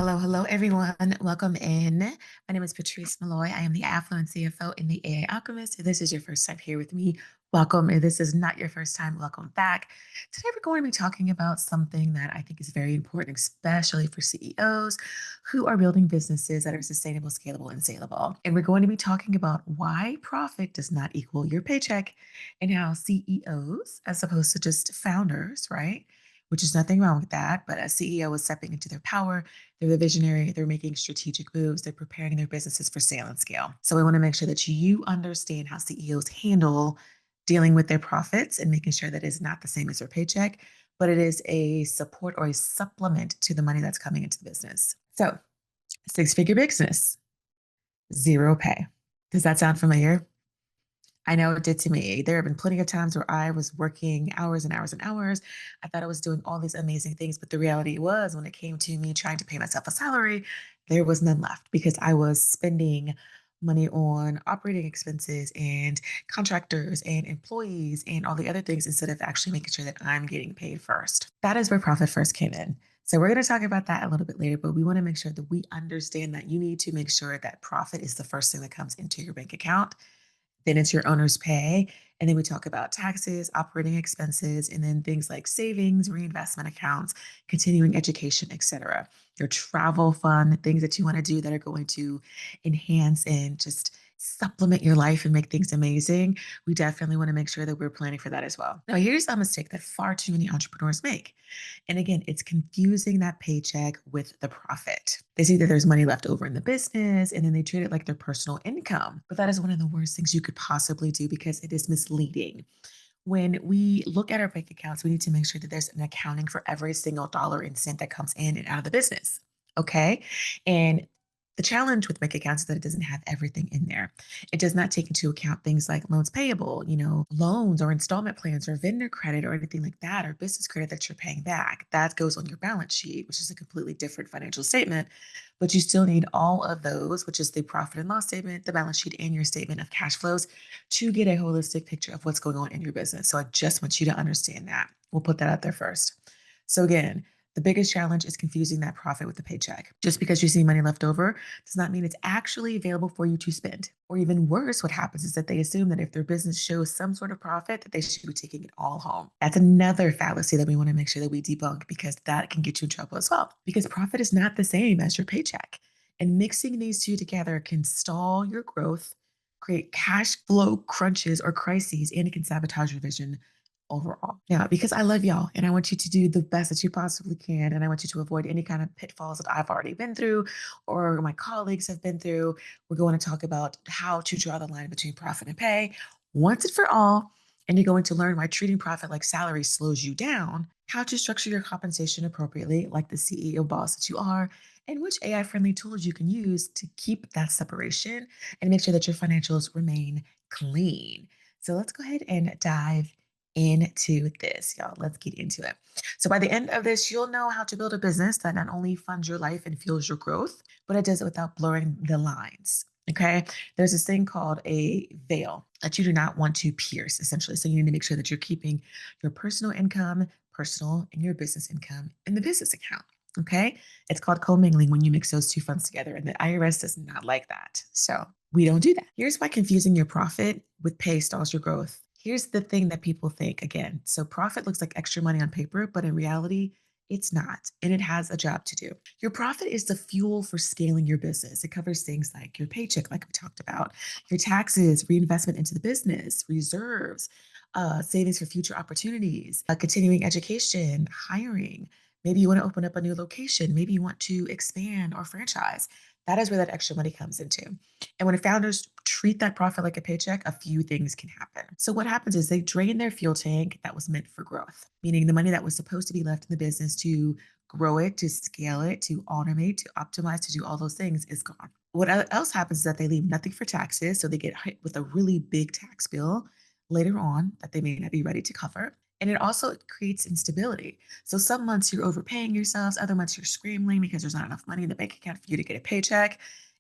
Hello, everyone. Welcome in. My name is Patrice Malloy. I am the Affluent CFO in the AI Alchemist. If this is your first time here with me, welcome. If this is not your first time, welcome back. Today, we're going to be talking about something that I think is very important, especially for CEOs who are building businesses that are sustainable, scalable, and saleable. And we're going to be talking about why profit does not equal your paycheck and how CEOs, as opposed to just founders, right? Which is nothing wrong with that, but a CEO is stepping into their power. They're the visionary. They're making strategic moves. They're preparing their businesses for sale and scale. So we want to make sure that you understand how CEOs handle dealing with their profits and making sure that it's not the same as their paycheck, but it is a support or a supplement to the money that's coming into the business. So, six-figure business, zero pay. Does that sound familiar? I know it did to me. There have been plenty of times where I was working hours and hours and hours. I thought I was doing all these amazing things, but the reality was when it came to me trying to pay myself a salary, there was none left because I was spending money on operating expenses and contractors and employees and all the other things instead of actually making sure that I'm getting paid first. That is where profit first came in. So we're going to talk about that a little bit later, but we want to make sure that we understand that you need to make sure that profit is the first thing that comes into your bank account, then it's your owner's pay. And then we talk about taxes, operating expenses, and then things like savings, reinvestment accounts, continuing education, etc. Your travel fund, things that you want to do that are going to enhance and just supplement your life and make things amazing. We definitely want to make sure that we're planning for that as well. Now, here's a mistake that far too many entrepreneurs make. And again, it's confusing that paycheck with the profit. They see that there's money left over in the business and then they treat it like their personal income. But that is one of the worst things you could possibly do because it is misleading. When we look at our bank accounts, we need to make sure that there's an accounting for every single dollar and cent that comes in and out of the business. Okay. And the challenge with bank accounts is that it doesn't have everything in there. It does not take into account things like loans payable, loans or installment plans or vendor credit or anything like that, or business credit that you're paying back. That goes on your balance sheet, which is a completely different financial statement. But you still need all of those, which is the profit and loss statement, the balance sheet, and your statement of cash flows to get a holistic picture of what's going on in your business. So I just want you to understand that. We'll put that out there first. So again, the biggest challenge is confusing that profit with the paycheck. Just because you see money left over does not mean it's actually available for you to spend. Or even worse, what happens is that they assume that if their business shows some sort of profit, that they should be taking it all home. That's another fallacy that we want to make sure that we debunk because that can get you in trouble as well. Because profit is not the same as your paycheck. And mixing these two together can stall your growth, create cash flow crunches or crises, and it can sabotage your vision overall. Yeah, because I love y'all and I want you to do the best that you possibly can. And I want you to avoid any kind of pitfalls that I've already been through or my colleagues have been through. We're going to talk about how to draw the line between profit and pay once and for all. And you're going to learn why treating profit like salary slows you down, how to structure your compensation appropriately, like the CEO boss that you are, and which AI friendly tools you can use to keep that separation and make sure that your financials remain clean. So let's go ahead and dive into this, y'all. Let's get into it. So, by the end of this, you'll know how to build a business that not only funds your life and fuels your growth, but it does it without blurring the lines. Okay. There's this thing called a veil that you do not want to pierce, essentially. So, you need to make sure that you're keeping your personal income, personal, and your business income in the business account. Okay. It's called commingling when you mix those two funds together, and the IRS does not like that. So, we don't do that. Here's why confusing your profit with pay stalls your growth. Here's the thing that people think again. So, profit looks like extra money on paper, but in reality, it's not. And it has a job to do. Your profit is the fuel for scaling your business. It covers things like your paycheck, like we talked about, your taxes, reinvestment into the business, reserves, savings for future opportunities, continuing education, hiring. Maybe you want to open up a new location. Maybe you want to expand or franchise. That is where that extra money comes into. And when founders treat that profit like a paycheck, a few things can happen. So, what happens is they drain their fuel tank that was meant for growth, meaning the money that was supposed to be left in the business to grow it, to scale it, to automate, to optimize, to do all those things is gone. What else happens is that they leave nothing for taxes. So, they get hit with a really big tax bill later on that they may not be ready to cover. And it also creates instability. So some months you're overpaying yourselves, other months you're scrambling because there's not enough money in the bank account for you to get a paycheck.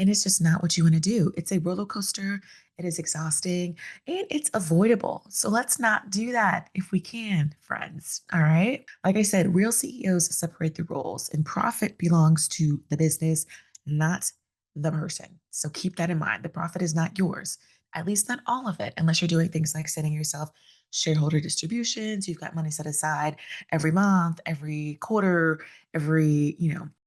And it's just not what you want to do. It's a roller coaster. It is exhausting and it's avoidable. So let's not do that if we can, friends. All right. Like I said, real CEOs separate the roles, and profit belongs to the business, not the person. So keep that in mind. The profit is not yours, at least not all of it, unless you're doing things like sending yourself shareholder distributions. You've got money set aside every month, every quarter, every,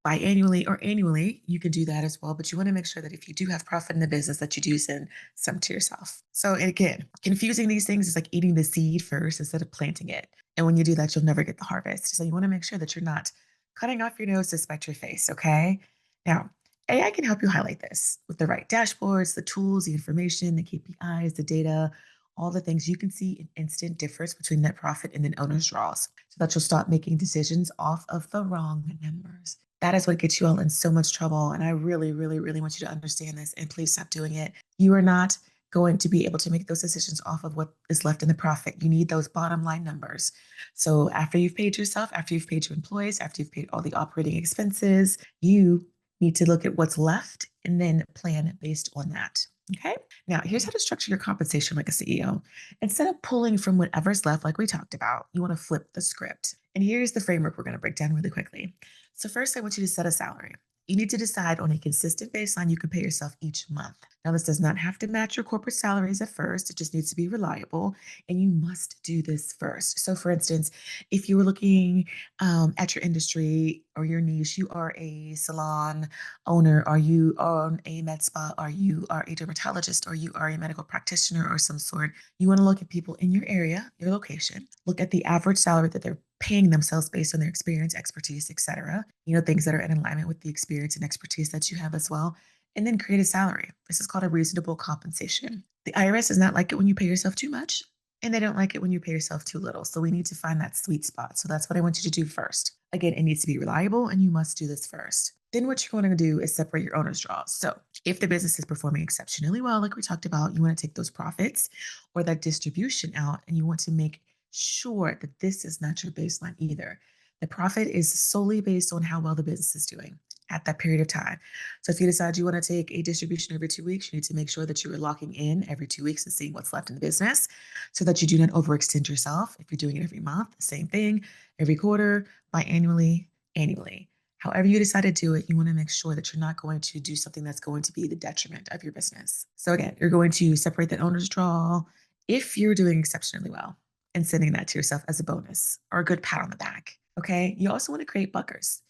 biannually or annually. You can do that as well. But you want to make sure that if you do have profit in the business, that you do send some to yourself. So again, confusing these things is like eating the seed first instead of planting it. And when you do that, you'll never get the harvest. So you want to make sure that you're not cutting off your nose to spite your face. Okay. Now, AI can help you highlight this with the right dashboards, the tools, the information, the KPIs, the data, all the things. You can see an instant difference between net profit and then owner's draws so that you'll stop making decisions off of the wrong numbers. That is what gets you all in so much trouble. And I really, really, really want you to understand this, and please stop doing it. You are not going to be able to make those decisions off of what is left in the profit. You need those bottom line numbers. So after you've paid yourself, after you've paid your employees, after you've paid all the operating expenses, you need to look at what's left and then plan based on that. Okay. Now, here's how to structure your compensation like a CEO. Instead of pulling from whatever's left, like we talked about, you want to flip the script. And here's the framework we're going to break down really quickly. So, first, I want you to set a salary. You need to decide on a consistent baseline you can pay yourself each month. Now, this does not have to match your corporate salaries at first. It just needs to be reliable, and you must do this first. So, for instance, if you were looking at your industry or your niche, you are a salon owner, are you on a med spa, are you are a dermatologist, or you are a medical practitioner or some sort, you want to look at people in your area, your location, look at the average salary that they're paying themselves based on their experience, expertise, etc. Things that are in alignment with the experience and expertise that you have as well. And then create a salary. This is called a reasonable compensation. The IRS does not like it when you pay yourself too much, and they don't like it when you pay yourself too little. So we need to find that sweet spot. So that's what I want you to do first. Again, it needs to be reliable, and you must do this first. Then what you're going to do is separate your owner's draws. So if the business is performing exceptionally well, like we talked about, you want to take those profits or that distribution out, and you want to make sure that this is not your baseline either. The profit is solely based on how well the business is doing at that period of time. So if you decide you want to take a distribution every 2 weeks, you need to make sure that you are locking in every 2 weeks and seeing what's left in the business so that you do not overextend yourself. If you're doing it every month, same thing, every quarter, biannually, annually. However you decide to do it, you want to make sure that you're not going to do something that's going to be the detriment of your business. So again, you're going to separate that owner's draw if you're doing exceptionally well and sending that to yourself as a bonus or a good pat on the back. Okay. You also want to create buckets,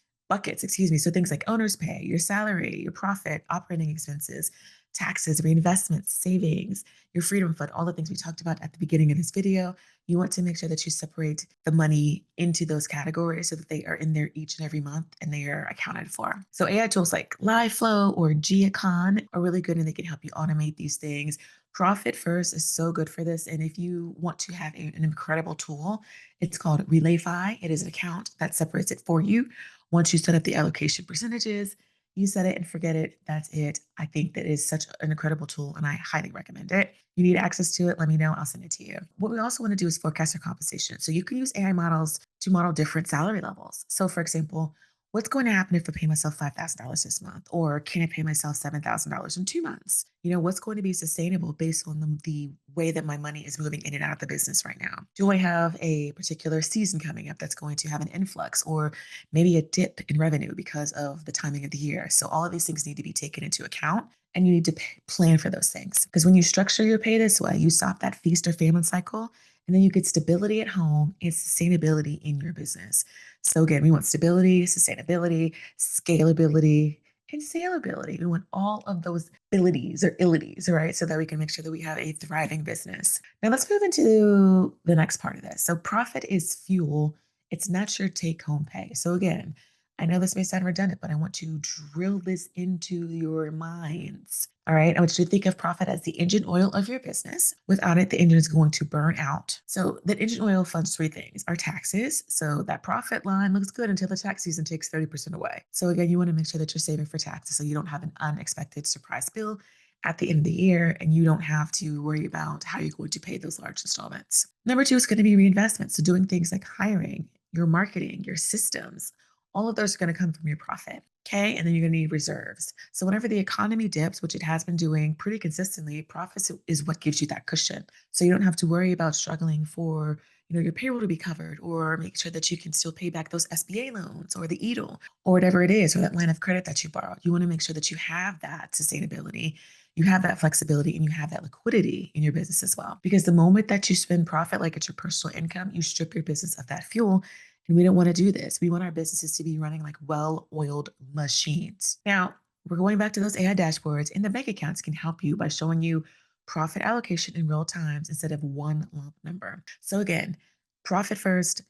excuse me. So things like owner's pay, your salary, your profit, operating expenses, taxes, reinvestments, savings, your freedom fund, all the things we talked about at the beginning of this video. You want to make sure that you separate the money into those categories so that they are in there each and every month and they are accounted for. So AI tools like LiveFlow or Geocon are really good, and they can help you automate these things. Profit First is so good for this. And if you want to have an incredible tool, it's called Relayfi. It is an account that separates it for you. Once you set up the allocation percentages, you set it and forget it. That's it. I think that is such an incredible tool, and I highly recommend it. You need access to it, let me know. I'll send it to you. What we also want to do is forecast your compensation. So you can use AI models to model different salary levels. So, for example, what's going to happen if I pay myself $5,000 this month? Or can I pay myself $7,000 in 2 months? What's going to be sustainable based on the way that my money is moving in and out of the business right now? Do I have a particular season coming up that's going to have an influx or maybe a dip in revenue because of the timing of the year? So all of these things need to be taken into account, and you need to plan for those things. Because when you structure your pay this way, you stop that feast or famine cycle, and then you get stability at home and sustainability in your business. So again, we want stability, sustainability, scalability, and salability. We want all of those abilities or illities, right? So that we can make sure that we have a thriving business. Now let's move into the next part of this. So profit is fuel. It's not your take home pay. So again, I know this may sound redundant, but I want to drill this into your minds. All right. I want you to think of profit as the engine oil of your business. Without it, the engine is going to burn out. So that engine oil funds three things: our taxes. So that profit line looks good until the tax season takes 30% away. So again, you want to make sure that you're saving for taxes so you don't have an unexpected surprise bill at the end of the year, and you don't have to worry about how you're going to pay those large installments. Number two is going to be reinvestment. So doing things like hiring, your marketing, your systems, all of those are going to come from your profit. Okay. And then you're going to need reserves. So whenever the economy dips, which it has been doing pretty consistently, profits is what gives you that cushion. So you don't have to worry about struggling for, your payroll to be covered or make sure that you can still pay back those SBA loans or the EDL or whatever it is, or that line of credit that you borrowed. You want to make sure that you have that sustainability, you have that flexibility, and you have that liquidity in your business as well. Because the moment that you spend profit like it's your personal income, you strip your business of that fuel, and we don't want to do this. We want our businesses to be running like well oiled machines. Now, we're going back to those AI dashboards, and the bank accounts can help you by showing you profit allocation in real times instead of one lump number. So, again, profit first.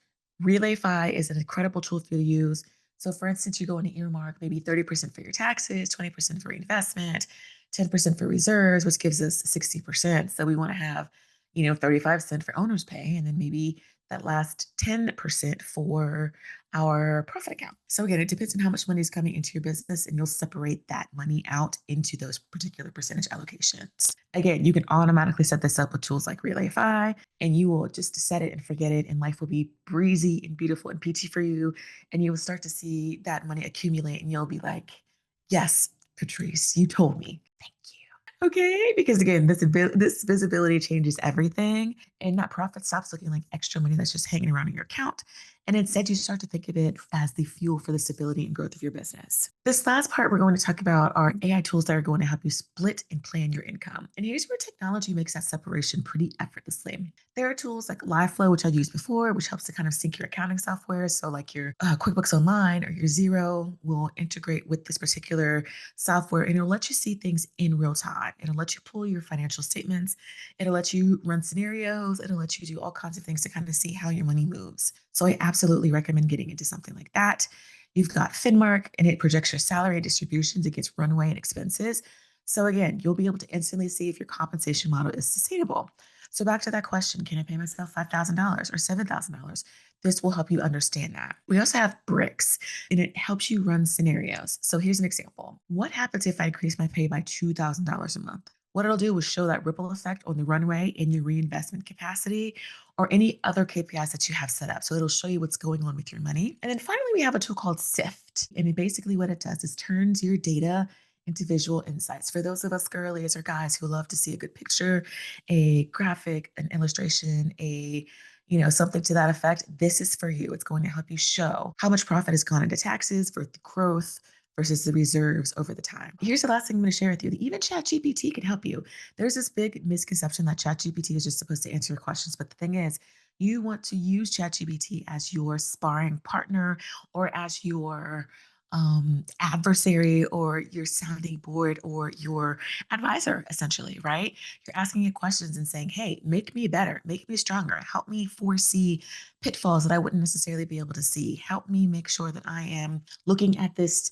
Relay is an incredible tool for you to use. So, for instance, you go into earmark maybe 30% for your taxes, 20% for investment, 10% for reserves, which gives us 60%. So, we want to have 35 cents for owner's pay, and then maybe that last 10% for our profit account. So again, it depends on how much money is coming into your business, and you'll separate that money out into those particular percentage allocations. Again, you can automatically set this up with tools like Relay, and you will just set it and forget it, and life will be breezy and beautiful and peachy for you. And you will start to see that money accumulate, and you'll be like, yes, Patrice, you told me. Thank you. Okay, because again, this visibility changes everything, and that profit stops looking like extra money that's just hanging around in your account. And instead, you start to think of it as the fuel for the stability and growth of your business. This last part we're going to talk about are AI tools that are going to help you split and plan your income. And here's where technology makes that separation pretty effortlessly. There are tools like LiveFlow, which I've used before, which helps to kind of sync your accounting software. So, like your QuickBooks Online or your Zero will integrate with this particular software, and it'll let you see things in real time. It'll let you pull your financial statements. It'll let you run scenarios. It'll let you do all kinds of things to kind of see how your money moves. So I absolutely recommend getting into something like that. You've got Finmark, and it projects your salary distributions against runway and expenses. So again, you'll be able to instantly see if your compensation model is sustainable. So back to that question, can I pay myself $5,000 or $7,000? This will help you understand that. We also have Bricks, and it helps you run scenarios. So here's an example. What happens if I increase my pay by $2,000 a month? What it'll do is show that ripple effect on the runway and your reinvestment capacity or any other KPIs that you have set up. So it'll show you what's going on with your money. And then finally, we have a tool called Sift. And basically what it does is turns your data into visual insights. For those of us girlies or guys who love to see a good picture, a graphic, an illustration, something to that effect, this is for you. It's going to help you show how much profit has gone into taxes for the growth versus the reserves over the time. Here's the last thing I'm going to share with you. Even ChatGPT can help you. There's this big misconception that ChatGPT is just supposed to answer your questions, but the thing is, you want to use ChatGPT as your sparring partner or as your adversary or your sounding board or your advisor, essentially, right? You're asking it questions and saying, hey, make me better, make me stronger, help me foresee pitfalls that I wouldn't necessarily be able to see, help me make sure that I am looking at this,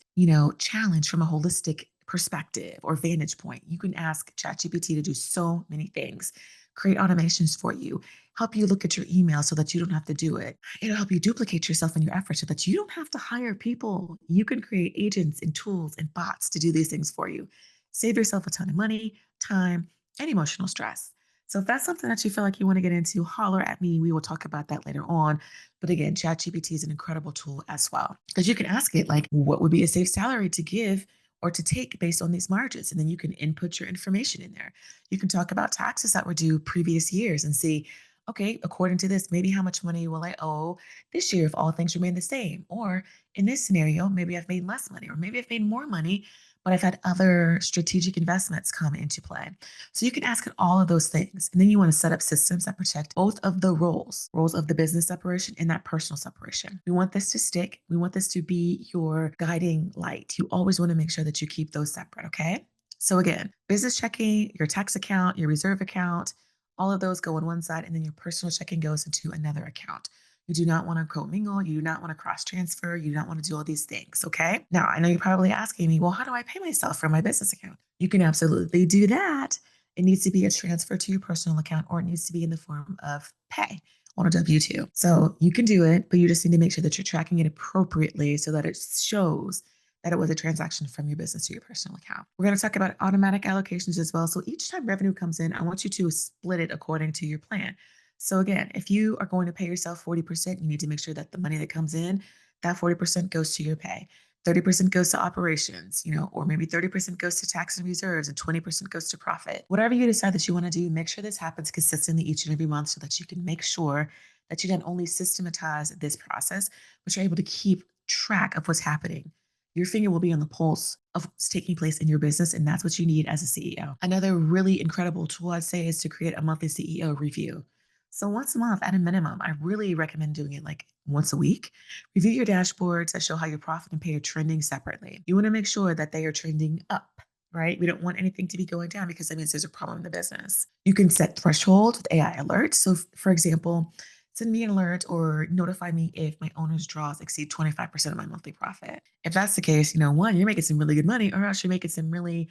challenge from a holistic perspective or vantage point. You can ask ChatGPT to do so many things, create automations for you, help you look at your email so that you don't have to do it. It'll help you duplicate yourself in your efforts so that you don't have to hire people. You can create agents and tools and bots to do these things for you. Save yourself a ton of money, time, and emotional stress. So if that's something that you feel like you want to get into, holler at me. We will talk about that later on. But again, ChatGPT is an incredible tool as well because you can ask it like, what would be a safe salary to give or to take based on these margins? And then you can input your information in there. You can talk about taxes that were due previous years and see, okay, according to this, maybe how much money will I owe this year if all things remain the same? Or in this scenario, maybe I've made less money, or maybe I've made more money, but I've had other strategic investments come into play. So you can ask it all of those things. And then you want to set up systems that protect both of the roles of the business separation and that personal separation. We want this to stick. We want this to be your guiding light. You always want to make sure that you keep those separate, okay? So again, business checking, your tax account, your reserve account, all of those go on one side, and then your personal checking goes into another account. You do not want to commingle. You do not want to cross transfer. You do not want to do all these things. Okay. Now, I know you're probably asking me, well, how do I pay myself from my business account? You can absolutely do that. It needs to be a transfer to your personal account, or it needs to be in the form of pay on a W 2. So you can do it, but you just need to make sure that you're tracking it appropriately so that it shows that it was a transaction from your business to your personal account. We're going to talk about automatic allocations as well. So each time revenue comes in, I want you to split it according to your plan. So again, if you are going to pay yourself 40%, you need to make sure that the money that comes in, that 40% goes to your pay. 30% goes to operations, or maybe 30% goes to tax and reserves and 20% goes to profit. Whatever you decide that you want to do, make sure this happens consistently each and every month so that you can make sure that you not only systematize this process, but you're able to keep track of what's happening. Your finger will be on the pulse of what's taking place in your business, and that's what you need as a CEO. Another really incredible tool I'd say is to create a monthly CEO review. So once a month at a minimum, I really recommend doing it like once a week. Review your dashboards that show how your profit and pay are trending separately. You want to make sure that they are trending up, right? We don't want anything to be going down because that means there's a problem in the business. You can set thresholds with AI alerts. So, for example, send me an alert or notify me if my owner's draws exceed 25% of my monthly profit. If that's the case, one, you're making some really good money, or else you're making some really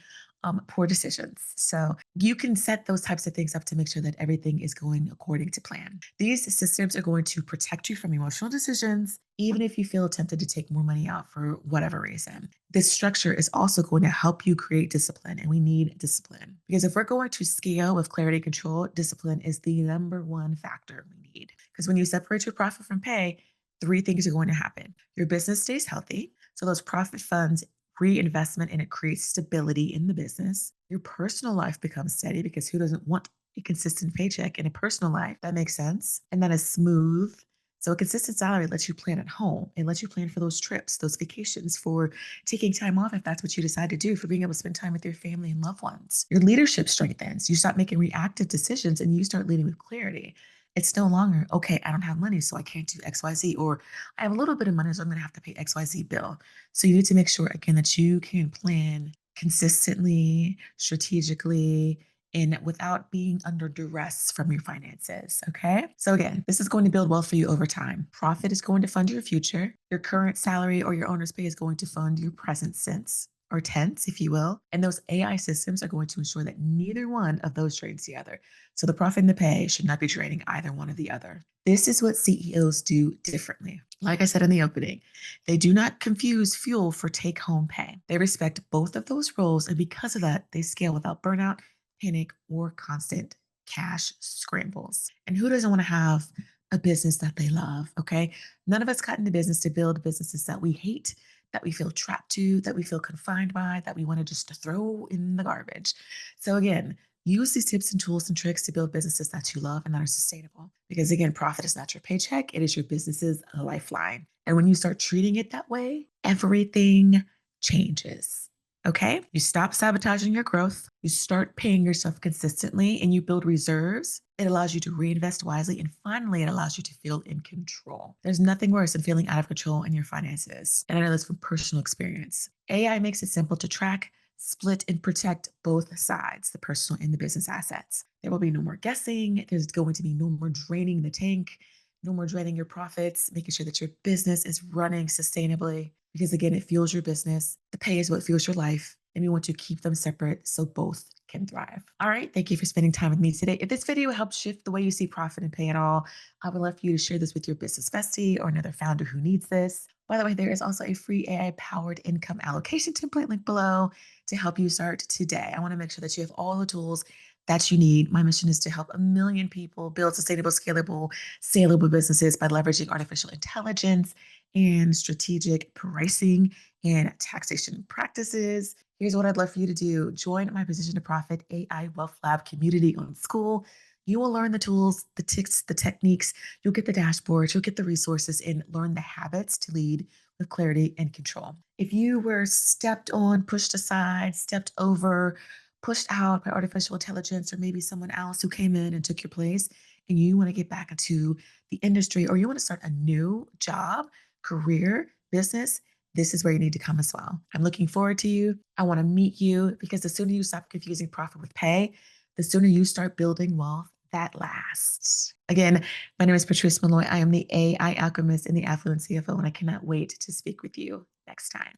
poor decisions. So you can set those types of things up to make sure that everything is going according to plan. These systems are going to protect you from emotional decisions, even if you feel tempted to take more money out for whatever reason. This structure is also going to help you create discipline, and we need discipline because if we're going to scale with clarity and control, discipline is the number one factor we need. Because when you separate your profit from pay, three things are going to happen. Your business stays healthy. So those profit funds reinvestment and it creates stability in the business. Your personal life becomes steady because who doesn't want a consistent paycheck in a personal life? That makes sense. And that is smooth. So a consistent salary lets you plan at home. It lets you plan for those trips, those vacations, for taking time off if that's what you decide to do, for being able to spend time with your family and loved ones. Your leadership strengthens. You stop making reactive decisions and you start leading with clarity. It's no longer, okay, I don't have money, so I can't do XYZ, or I have a little bit of money, so I'm going to have to pay XYZ bill. So you need to make sure, again, that you can plan consistently, strategically, and without being under duress from your finances. Okay. So, again, this is going to build wealth for you over time. Profit is going to fund your future. Your current salary or your owner's pay is going to fund your present sense or tense, if you will. And those AI systems are going to ensure that neither one of those drains the other. So the profit and the pay should not be draining either one or the other. This is what CEOs do differently. Like I said in the opening, they do not confuse fuel for take home pay. They respect both of those roles. And because of that, they scale without burnout, panic, or constant cash scrambles. And who doesn't want to have a business that they love? Okay. None of us got into business to build businesses that we hate, that we feel trapped to, that we feel confined by, that we want to just throw in the garbage. So, again, use these tips and tools and tricks to build businesses that you love and that are sustainable. Because again, profit is not your paycheck, it is your business's lifeline. And when you start treating it that way, everything changes. Okay. You stop sabotaging your growth, you start paying yourself consistently, and you build reserves. It allows you to reinvest wisely. And finally, it allows you to feel in control. There's nothing worse than feeling out of control in your finances. And I know this from personal experience. AI makes it simple to track, split, and protect both sides, the personal and the business assets. There will be no more guessing. There's going to be no more draining the tank, no more draining your profits, making sure that your business is running sustainably. Because again, it fuels your business. The pay is what fuels your life. And we want to keep them separate so both can thrive. All right. Thank you for spending time with me today. If this video helped shift the way you see profit and pay at all, I would love for you to share this with your business bestie or another founder who needs this. By the way, there is also a free AI powered income allocation template link below to help you start today. I want to make sure that you have all the tools that you need. My mission is to help a million people build sustainable, scalable, saleable businesses by leveraging artificial intelligence and strategic pricing and taxation practices. Here's what I'd love for you to do. Join my Position to Profit AI Wealth Lab community on School. You will learn the tools, the tips, the techniques. You'll get the dashboards, you'll get the resources, and learn the habits to lead with clarity and control. If you were stepped on, pushed aside, stepped over, pushed out by artificial intelligence, or maybe someone else who came in and took your place, and you want to get back into the industry, or you want to start a new job, career, business, this is where you need to come as well. I'm looking forward to you. I want to meet you because the sooner you stop confusing profit with pay, the sooner you start building wealth that lasts. Again, my name is Patrice Malloy. I am the AI alchemist and the affluent CFO, and I cannot wait to speak with you next time.